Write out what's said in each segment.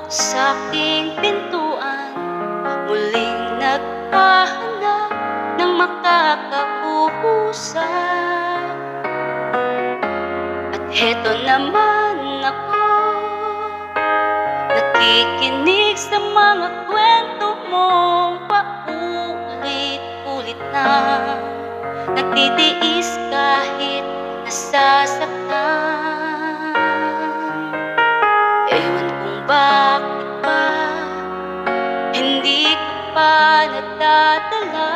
sa aking pintuan, muling naghahanap ng makakausap. At heto naman ako, nakikinig sa mga kwento mong paulit-ulit na nagtitiis kahit nasasaktan. Ewan kung bakit ba hindi ka pa nadadala.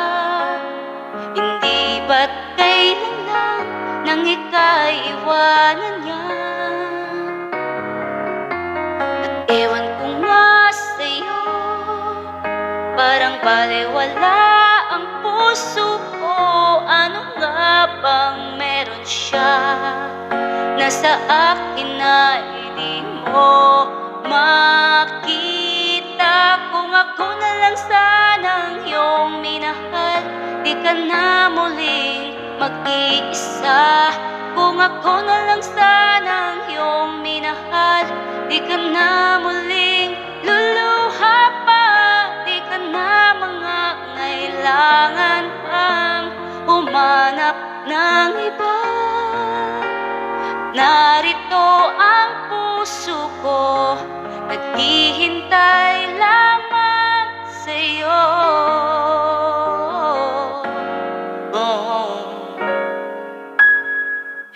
Hindi ba't kailan lang nang ika'y iwanan niya? At ewan ko nga sa'yo, parang balewala ang puso ko. Ano nga bang meron siya na sa akin na hindi mo makita? Kung ako na lang sanang iyong minahal, di ka na muling mag-iisa. Kung ako na lang sanang iyong minahal, di ka na muling luluha pa. Di ka na mangangailangan pang humanap ng iba. Narito ang puso ko, naghihintay lamang sa'yo.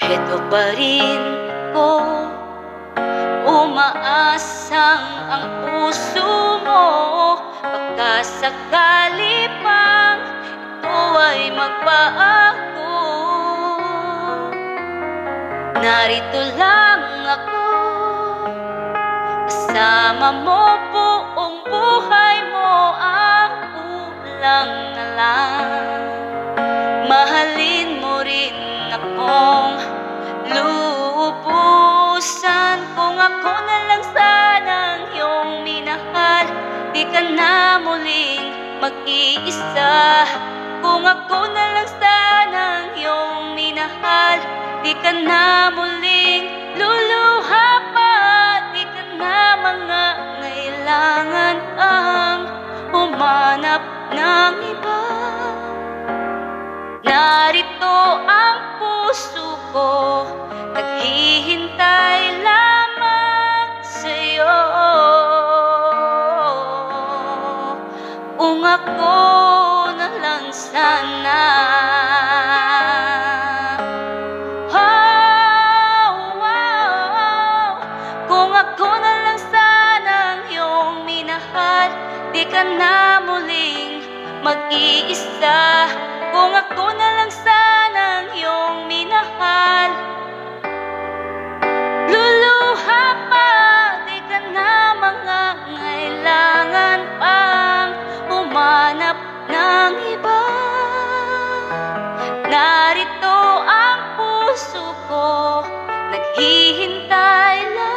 Heto pa rin ko, umaasang ang puso mo. Baka sakali pang ito ay magbago. Narito lang ako, kasama mo buong buhay mo. Ang kulang na lang, mahalin mo rin akong lubusan. Kung ako na lang sanang iyong minahal, di ka na muling mag-iisa. Kung ako na lang sanang iyong minahal, di ka na muling luluha pa. Di ka na mangangailangan ang humanap ng iba. Narito ang puso ko, naghihintay lamang sa'yo. Kung ako na lang sana, kung ako na lang sanang iyong minahal, di ka na muling mag-iisa. Kung ako na lang sanang iyong minahal, luluha pa. Di ka na mangangailangan pang humanap ng iba. Narito ang puso ko, naghihintay lang